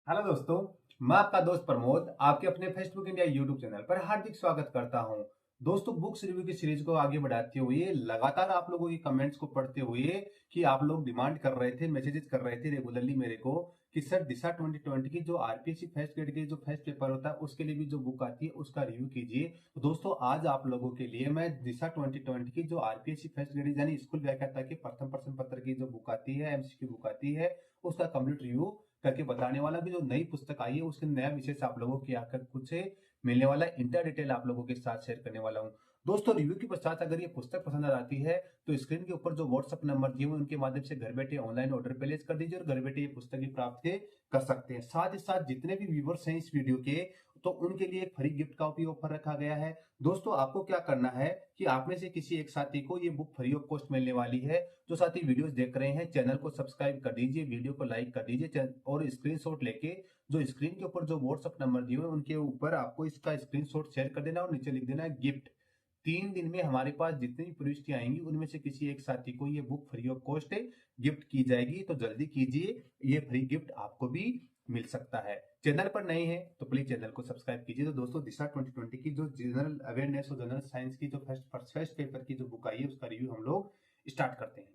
Hello दोस्तों। मैं आपका दोस्त प्रमोद आपके अपने फेसबुक इंडिया यूट्यूब चैनल पर हार्दिक स्वागत करता हूं। दोस्तों, बुक्स रिव्यू की सीरीज को आगे बढ़ाते हुए लगातार आप लोगों की कमेंट्स को पढ़ते हुए कि आप लोग डिमांड कर रहे थे, मैसेजेस कर रहे थे रेगुलरली मेरे को कि सर दिशा 2020 की जो आरपीएससी फर्स्ट ग्रेड के जो फर्स्ट पेपर होता है उसके लिए भी जो बुक आती है उसका रिव्यू कीजिए। तो दोस्तों, आज आप लोगों के लिए मैं दिशा 2020 की जो आरपीएससी फर्स्ट ग्रेड यानी स्कूल व्याख्याता की प्रथम प्रश्न पत्र की जो बुक आती है, एमसीक्यू बुक आती है, उसका कंप्लीट रिव्यू करके बताने वाला भी। जो नई पुस्तक आई है उसके नया विषय से आप लोगों की आकर कुछ मिलने वाला इंटर डिटेल आप लोगों के साथ शेयर करने वाला हूं। दोस्तों, रिव्यू के पश्चात अगर ये पुस्तक पसंद आ जाती है तो स्क्रीन के ऊपर जो व्हाट्सएप नंबर दिए हुए उनके माध्यम से घर बैठे ऑनलाइन ऑर्डर प्लेस कर दीजिए और घर बैठे ये पुस्तक भी प्राप्त कर सकते हैं। साथ ही साथ जितने भी व्यूवर्स हैं इस वीडियो के, तो उनके लिए एक फ्री गिफ्ट का भी ऑफर रखा गया है। दोस्तों, आपको क्या करना है कि आप में से किसी एक साथी को ये बुक फ्री ऑफ कॉस्ट मिलने वाली है। जो साथी वीडियोस देख रहे हैं चैनल को सब्सक्राइब कर दीजिए, वीडियो को लाइक कर दीजिए और स्क्रीनशॉट लेके जो स्क्रीन के ऊपर जो व्हाट्सएप नंबर दिए हुए उनके ऊपर आपको इसका स्क्रीनशॉट शेयर कर देना और नीचे लिख देना है गिफ्ट। 3 दिन में हमारे पास जितनी भी प्रविष्टियां आएंगी उनमें से किसी एक साथी को ये book free of cost gift की जाएगी। तो जल्दी कीजिए, ये फ्री गिफ्ट आपको भी मिल सकता है। चैनल पर नए हैं तो प्लीज चैनल को सब्सक्राइब कीजिए। तो दोस्तों, दिशा 2020 की जो जनरल अवेयरनेस और जनरल साइंस की जो फर्स्ट पेपर की जो बुक आई है उसका रिव्यू हम लोग स्टार्ट करते हैं।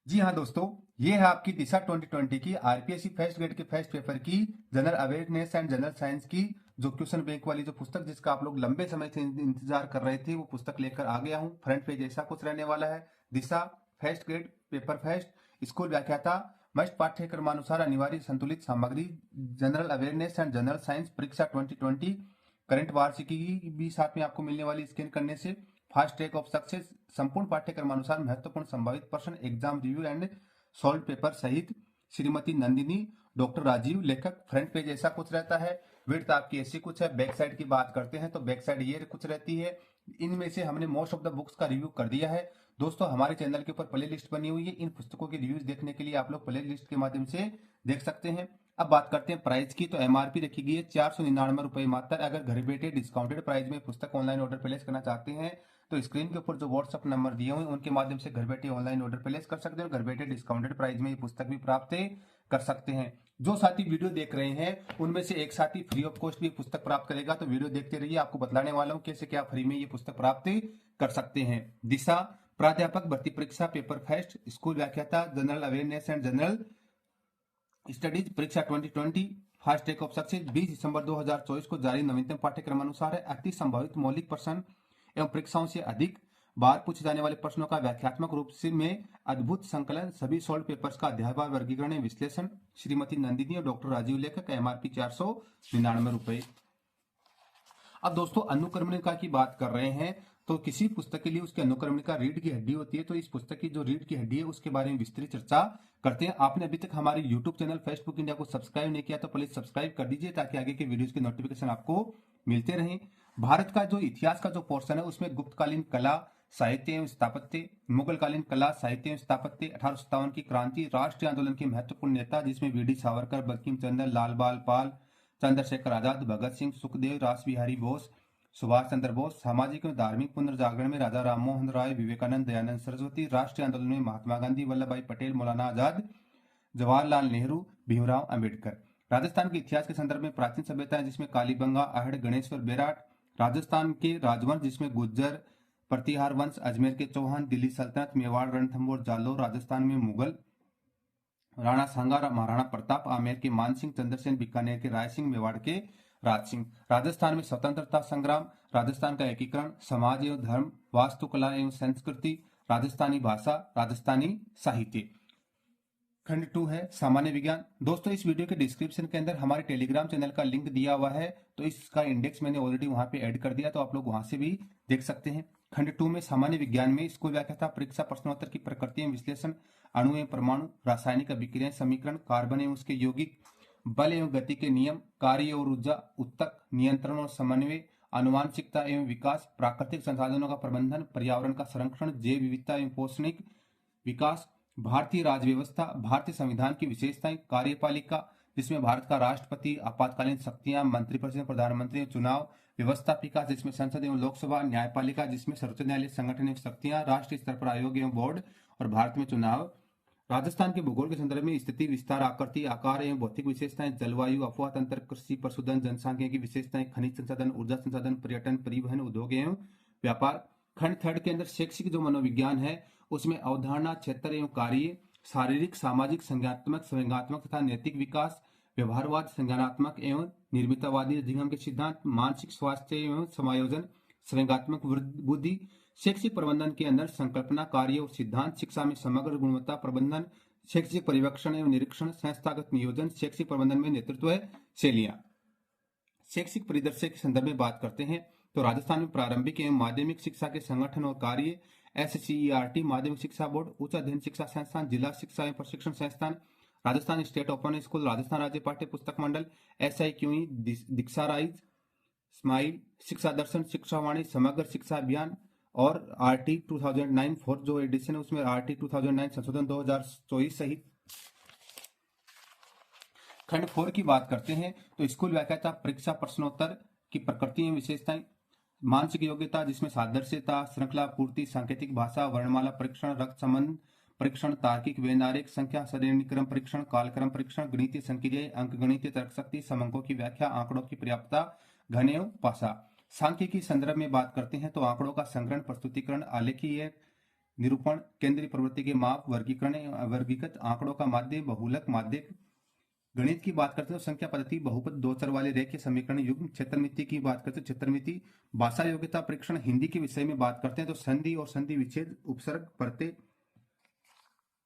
जी हाँ दोस्तों, ये है आपकी दिशा 2020 की आरपीएससी फर्स्ट ग्रेड के फर्स्ट पेपर की general awareness and general science की जो क्वेश्चन बैंक वाली जो पुस्तक जिसका आप लोग लंबे समय से इंतजार कर रहे थे, वो पुस्तक लेकर आ गया हूँ। फ्रंट पेज ऐसा कुछ रहने वाला है। Disha first grade paper first school व्याख्याता मस्ट पाठ्यक्रमानुसार अनिवार्य संतुलित सामग्री general awareness and general science परीक्षा 2020 करंट वार्षिकी भी साथ में आपको मिलने वाली स्कैन करने से। फास्ट ट्रैक ऑफ सक्सेस संपूर्ण पाठ्यक्रम अनुसार महत्वपूर्ण संभावित प्रश्न exam review and solve paper सहित श्रीमती नंदिनी डॉक्टर राजीव लेखक। फ्रंट पेज ऐसा कुछ रहता है। विड्थ आपकी ऐसी कुछ है। बैक साइड की बात करते हैं तो बैक साइड ये कुछ रहती है। इनमें से हमने मोस्ट ऑफ द बुक्स का रिव्यू कर दिया है। दोस्तों, हमारे चैनल के ऊपर प्ले लिस्ट बनी हुई है। इन पुस्तकों के रिव्यूज देखने के लिए आप लोग प्ले लिस्ट के माध्यम से देख सकते हैं। अब बात करते हैं प्राइस की। तो एमआरपी रखी गई है 499 रुपए मात्र। अगर घर बैठे डिस्काउंटेड प्राइस में पुस्तक ऑनलाइन ऑर्डर प्लेस करना चाहते हैं तो स्क्रीन के ऊपर जो व्हाट्सएप नंबर दिए हुए उनके माध्यम से घर बैठे ऑनलाइन ऑर्डर प्लेस कर सकते हैं और घर बैठे डिस्काउंटेड प्राइस में ये पुस्तक भी प्राप्त कर सकते हैं। जो साथी वीडियो देख रहे हैं उनमें से एक साथी फ्री ऑफ कॉस्ट भी पुस्तक प्राप्त करेगा। तो वीडियो देखते रहिए, आपको बतलाने वाला हूं कैसे क्या फ्री में ये पुस्तक प्राप्त कर सकते हैं। दिशा प्राध्यापक भर्ती परीक्षा पेपर फर्स्ट स्कूल व्याख्याता general awareness and general studies परीक्षा 2020 फास्ट ट्रैक ऑफ सक्सेस 20 दिसंबर 2024 को जारी नवीनतम पाठ्यक्रम अनुसार है। 38 संभावित मौलिक प्रश्न एवं परीक्षाओं से अधिक बार पूछे जाने वाले प्रश्नों का व्याख्यात्मक रूप से में अद्भुत संकलन, सभी सॉल्व पेपर्स का अध्यायवार वर्गीकरण विश्लेषण। श्रीमती नंदिनी और डॉक्टर राजीव लेखक। एमआरपी 499 रुपए। अब दोस्तों, अनुक्रमणिका की बात कर रहे हैं तो किसी पुस्तक के लिए उसके अनुक्रमणिका रीढ़ की हड्डी होती है। तो इस पुस्तक की जो रीढ़ की हड्डी है उसके बारे में विस्तृत चर्चा करते हैं। आपने अभी तक हमारे यूट्यूब चैनल फेसबुक इंडिया को सब्सक्राइब नहीं किया तो प्लीज सब्सक्राइब कर दीजिए ताकि आगे के वीडियोस के नोटिफिकेशन आपको मिलते रहें। भारत का जो इतिहास का जो पोर्शन है उसमें गुप्तकालीन कला साहित्य एवं स्थापत्य, मुगलकालीन कला साहित्य एवं स्थापत्य, 1857 की क्रांति, राष्ट्रीय आंदोलन के महत्वपूर्ण नेता जिसमें वीडी सावरकर, बंकिम चंद्र, लाल बाल पाल, चंद्रशेखर आजाद, भगत सिंह, सुखदेव, रास बिहारी बोस, सुभाष चंद्र बोस, सामाजिक एवं धार्मिक पुनर्जागरण में राजा राम मोहन राय, विवेकानंद, दयानंद सरस्वती, राष्ट्रीय आंदोलन में महात्मा गांधी, वल्लभ भाई पटेल, मौलाना आजाद, जवाहरलाल नेहरू, भीमराव अंबेडकर। राजस्थान के इतिहास के संदर्भ में प्राचीन सभ्यताएं जिसमें कालीबंगा, आहड़, गणेश्वर, बेराट, राजस्थान के राजवंश जिसमें गुज्जर, प्रतिहार वंश, अजमेर के चौहान, दिल्ली सल्तनत, मेवाड़, रणथंभौर, जालोर, राजस्थान में मुगल, राणा सांगा, महाराणा प्रताप, आमेर के मानसिंह, चंद्रसेन, बीकानेर के राय सिंह, मेवाड़ के राज सिंह। राजस्थान में स्वतंत्रता संग्राम, राजस्थान का एकीकरण, समाज एवं धर्म, वास्तुकला एवं संस्कृति, राजस्थानी भाषा, राजस्थानी साहित्य। खंड 2 है सामान्य विज्ञान। दोस्तों, इस वीडियो के डिस्क्रिप्शन के अंदर हमारे टेलीग्राम चैनल का लिंक दिया हुआ है, तो इसका इंडेक्स मैंने ऑलरेडी वहां पे ऐड कर दिया, तो आप लोग वहां से भी देख सकते हैं। खंड 2 में सामान्य विज्ञान में स्कूल व्याख्याता परीक्षा प्रश्नोत्तर की प्रकृति एवं विश्लेषण, अणु एवं परमाणु, रासायनिक अभिक्रिया समीकरण, कार्बन एवं उसके यौगिक, बल एवं गति के नियम, कार्य और ऊर्जा, उत्तक, नियंत्रण और समन्वय, आनुवांशिकता एवं विकास, प्राकृतिक संसाधनों का प्रबंधन, पर्यावरण का संरक्षण, जैव विविधता एवं पौष्टिक विकास, भारतीय राज्य व्यवस्था, भारतीय संविधान की विशेषताएं, कार्यपालिका जिसमें भारत का राष्ट्रपति, आपातकालीन शक्तियां, मंत्रिपरिषद, प्रधानमंत्री, चुनाव व्यवस्थापिका जिसमें संसद एवं लोकसभा, न्यायपालिका जिसमें सर्वोच्च न्यायालय, संगठन एवं शक्तियां, राष्ट्रीय स्तर पर आयोग एवं बोर्ड और भारत में चुनाव, राजस्थान के भूगोल के संदर्भ में स्थिति, विस्तार, आकृति, आकार एवं भौतिक विशेषताएं, जलवायु, अफवाह तंत्र, कृषि, पशुधन, जनसांख्यिकी की विशेषताएं, खनिज संसाधन, ऊर्जा संसाधन, पर्यटन, परिवहन, उद्योग एवं व्यापार। खंड थर्ड के अंदर शैक्षिक जो मनोविज्ञान है उसमें अवधारणा, क्षेत्र एवं कार्य, शारीरिक, सामाजिक, संज्ञानात्मक, संवेगात्मक तथा नैतिक विकास, व्यवहारवाद, संज्ञानात्मक एवं निर्मितवादी अधिगम के सिद्धांत, मानसिक स्वास्थ्य एवं समायोजन, संवेगात्मक बुद्धि। शैक्षिक प्रबंधन के अंदर संकल्पना, कार्य और सिद्धांत, शिक्षा में समग्र गुणवत्ता प्रबंधन, शैक्षिक पर्यवेक्षण एवं निरीक्षण, संस्थागत नियोजन, शैक्षिक प्रबंधन में नेतृत्व है शैलियां। शैक्षिक परिदृश्य के संदर्भ में बात करते हैं तो राजस्थान में प्रारंभिक एवं माध्यमिक शिक्षा के संगठन और कार्य, SCERT माध्यमिक शिक्षा बोर्ड, उच्च अध्ययन शिक्षा संस्थान, जिला शिक्षा एवं प्रशिक्षण संस्थान, Rajasthan state open school, Rajasthan राज्य पाठ्य पुस्तक मंडल, SIQE, दीक्षा राइज, स्माइल, शिक्षा दर्शन, शिक्षा वाणी, समग्र शिक्षा अभियान और RT 2009 फोर्थ जो एडिशन है उसमें RT 2009 संशोधन 2024 सहित। खंड 4 की बात करते हैं तो स्कूल व्याख्याता, परीक्षा प्रश्नोत्तर की प्रकृति एवं विशेषताएं, मानसिक योग्यता जिसमें सादृश्यता, श्रृंखला पूर्ति, सांकेतिक भाषा, वर्णमाला परीक्षण, रक्त संबंध परीक्षण, तार्किक वैनारिक संख्या, श्रेणीक्रम परीक्षण, कालक्रम परीक्षण, गणितीय संक्रियाएं, अंक गणितीय तर्कशक्ति, समंकों की व्याख्या, आंकड़ों की पर्याप्तता, घन एवं पासा। सांख्यिकी संदर्भ में बात करते हैं तो आंकड़ों का संग्रहण, प्रस्तुतिकरण, आलेखीय निरूपण, केंद्रीय प्रवृत्ति के माप, वर्गीकरण, वर्गीकृत आंकड़ों का माध्य, बहुलक माध्यक। गणित की बात करते हैं तो संख्या पद्धति, बहुपद, दो चर वाले रेखीय समीकरण युग्म। क्षेत्रमिति की बात करते हैं क्षेत्रमिति। भाषा योग्यता परीक्षण, हिंदी के विषय में बात करते हैं तो संधि और संधि विच्छेद, उपसर्ग, प्रत्यय,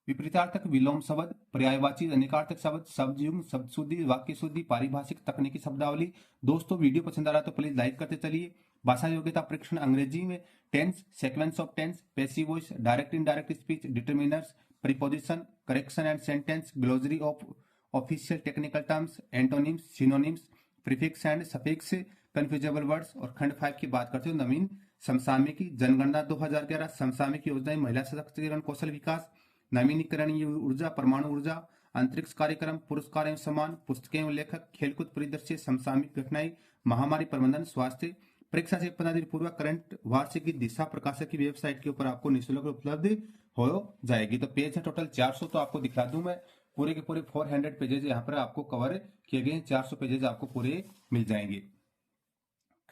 विपरीतार्थक, विलोम शब्द, पर्यायवाची, अनेकार्थक शब्द, शब्द युग्म, शब्द शुद्धि, वाक्य शुद्धि, पारिभाषिक, तकनीकी शब्दावली। दोस्तों वीडियो पसंद आ रहा है तो प्लीज लाइक करते चलिए। भाषा योग्यता परीक्षण अंग्रेजी में tense, sequence of tense, passive voice, direct indirect speech, determiners, preposition, correction and sentence, glossary of official technical terms, antonyms, synonyms, prefix and suffix, confusable words. और खंड 5 की बात करते हो नवीन समसामयिकी, जनगणना 2011, समसामयिक योजनाएं, महिला सशक्तिकरण, कौशल विकास, नवीनीकरणीय ऊर्जा, परमाणु ऊर्जा, अंतरिक्ष कार्यक्रम, पुरस्कार एवं सम्मान, पुस्तकें एवं लेखक, खेलकूद परिदृश्य, समसामयिक घटनाएं, महामारी प्रबंधन, स्वास्थ्य। परीक्षा से 15 दिन पूर्व करंट वार्षिकी दिशा प्रकाशक की वेबसाइट के ऊपर आपको निःशुल्क उपलब्ध हो जाएगी। तो पेज है टोटल 400, तो आपको दिखा दूं मैं पूरे के पूरे 400 पेजेज यहाँ पर आपको कवर किए गए हैं। 400 पेजेज आपको पूरे मिल जाएंगे।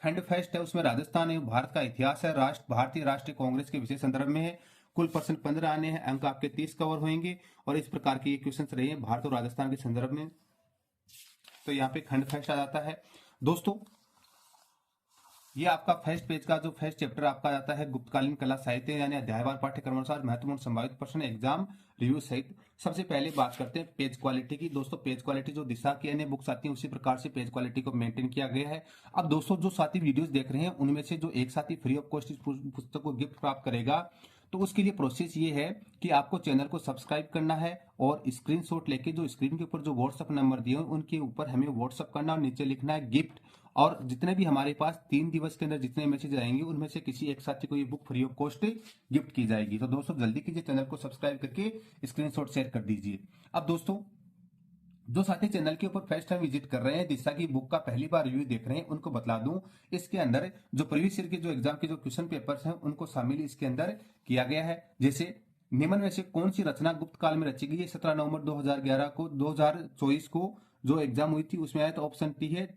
खंड फर्स्ट है उसमें राजस्थान एवं भारत का इतिहास है, भारतीय राष्ट्रीय कांग्रेस के विषय संदर्भ में है। कुल प्रश्न 15 आने हैं, अंक आपके 30 कवर होंगे और इस प्रकार के ये क्वेश्चंस रहे हैं भारत और राजस्थान के संदर्भ में। तो यहाँ पे खंड फर्स्ट आ जाता है। दोस्तों ये आपका फर्स्ट पेज का जो फर्स्ट चैप्टर आपका जाता है गुप्तकालीन कला साहित्य यानी अध्यायवार पाठ्यक्रम अनुसार महत्वपूर्ण संभावित प्रश्न एग्जाम रिव्यू सहित। सबसे पहले बात करते हैं पेज क्वालिटी की। दोस्तों पेज क्वालिटी जो दिशा की अन्य बुक्स आती है उसी प्रकार से पेज क्वालिटी को मेंटेन किया गया है। अब दोस्तों जो साथी वीडियोस देख रहे हैं उनमें से जो एक साथी फ्री ऑफ कॉस्ट इस पुस्तक को गिफ्ट प्राप्त करेगा तो उसके लिए प्रोसेस ये है कि आपको चैनल को सब्सक्राइब करना है और स्क्रीनशॉट लेके जो स्क्रीन के ऊपर जो व्हाट्सएप नंबर दिए उनके ऊपर हमें व्हाट्सएप करना और नीचे लिखना है गिफ्ट। और जितने भी हमारे पास 3 दिवस के अंदर जितने मैसेज आएंगे उनमें से किसी एक साथी को ये book free of cost gift की जाएगी। तो दोस्तों जल्दी कीजिए, चैनल को सब्सक्राइब करके स्क्रीनशॉट शेयर कर दीजिए। अब दोस्तों जो साथी चैनल के ऊपर फर्स्ट टाइम विजिट कर रहे हैं, दिशा की बुक का पहली बार रिव्यू देख रहे हैं, उनको बता दूं इसके अंदर जो प्रीवियस ईयर के जो एग्जाम के जो क्वेश्चन पेपर्स हैं उनको शामिल इसके अंदर किया गया है। जैसे निम्न में से कौन सी रचना गुप्त काल में रची गई है? 17 नवंबर 2024 को जो एग्जाम हुई थी उसमें आया तो ऑप्शन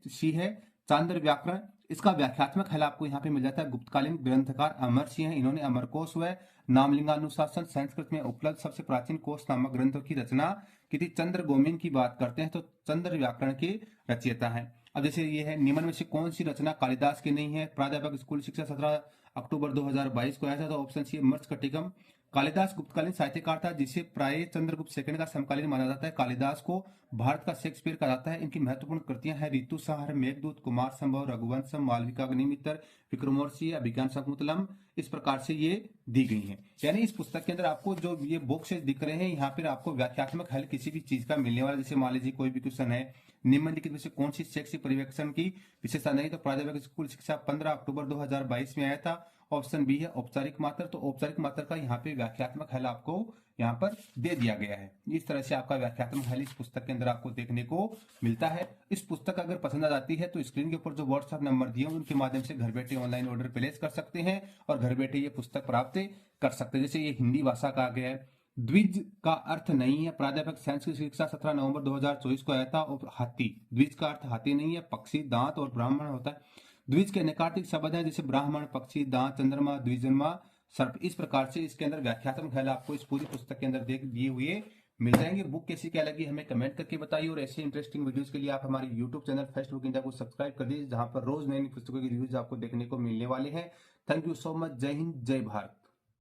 सी है चांद्र व्याकरण। इसका व्याख्यात्मक हल आपको यहाँ पे मिल जाता है। गुप्तकालीन ग्रंथकार अमर सिंह हैं, इन्होंने अमरकोश व नामलिंगानुशासन संस्कृत में उपलब्ध सबसे प्राचीन कोश नामक ग्रंथों की रचना की थी। चंद्र गोमिन की बात करते हैं तो चंद्र व्याकरण के रचयिता हैं। अब जैसे ये है निम्न में से कौन सी रचना कालिदास की नहीं है? प्राध्यापक स्कूल शिक्षा 17 अक्टूबर 2022 को आया था। तो ऑप्शन सी मर्मस्फटिकम। कालिदास गुप्तकालीन साहित्यकार था जिसे प्राय चंद्रगुप्त सेकंड का समकालीन माना जाता है। कालिदास को भारत का शेक्सपियर कहा जाता है। इनकी महत्वपूर्ण कृतियां हैं ऋतुसंहार, मेघदूत, कुमार संभव, रघुवंशम, मालविका अग्निमित्र, विक्रमोर्वशी, अभिज्ञान शाकुंतलम। इस प्रकार से ये दी गई हैं। यानी इस पुस्तक के अंदर आपको जो ये बॉक्सेस दिख रहे हैं यहाँ पर आपको व्याख्यात्मक हल किसी भी चीज का मिलने वाला। जैसे मान लीजिए कोई भी क्वेश्चन है निम्नलिखित में से कौन सी शैक्षिक पर्यवेक्षण की विशेषता नहीं? तो प्राध्यापक स्कूल शिक्षा 15 अक्टूबर 2022 में आया था। ऑप्शन बी है औपचारिक मात्रा। तो औपचारिक मात्रा का यहाँ पे व्याख्यात्मक हल आपको यहाँ पर दे दिया गया है। इस तरह से आपका व्याख्यात्मक हल इस पुस्तक के अंदर आपको देखने को मिलता है। इस पुस्तक अगर पसंद आ जाती है तो स्क्रीन के ऊपर जो व्हाट्सएप नंबर दिए उनके माध्यम से घर बैठे ऑनलाइन ऑर्डर प्लेस कर सकते हैं और घर बैठे ये पुस्तक प्राप्त कर सकते हैं। जैसे ये हिंदी भाषा का आ गया है, द्विज का अर्थ नहीं है। प्राध्यापक संस्कृत शिक्षा 17 नवंबर 2024 को आया था। और हाथी, द्विज का अर्थ हाथी नहीं है, पक्षी, दांत और ब्राह्मण होता है। द्विज के नैकार्तिक शब्द है जैसे ब्राह्मण, पक्षी, दांत, चंद्रमा, द्विजन्मा, सर्प। इस प्रकार से इसके अंदर व्याख्यात्मक ख्याल आपको इस पूरी पुस्तक के अंदर देख दिए हुए मिल जाएंगे। बुक कैसी क्या लगी हमें कमेंट करके बताइए, और ऐसे इंटरेस्टिंग वीडियोस के लिए आप हमारे YouTube channel first book India को सब्सक्राइब कर दीजिए, जहां पर रोज नई नई पुस्तकों के रिव्यूज आपको देखने को मिलने वाले हैं। Thank you so much. जय हिंद, जय भारत।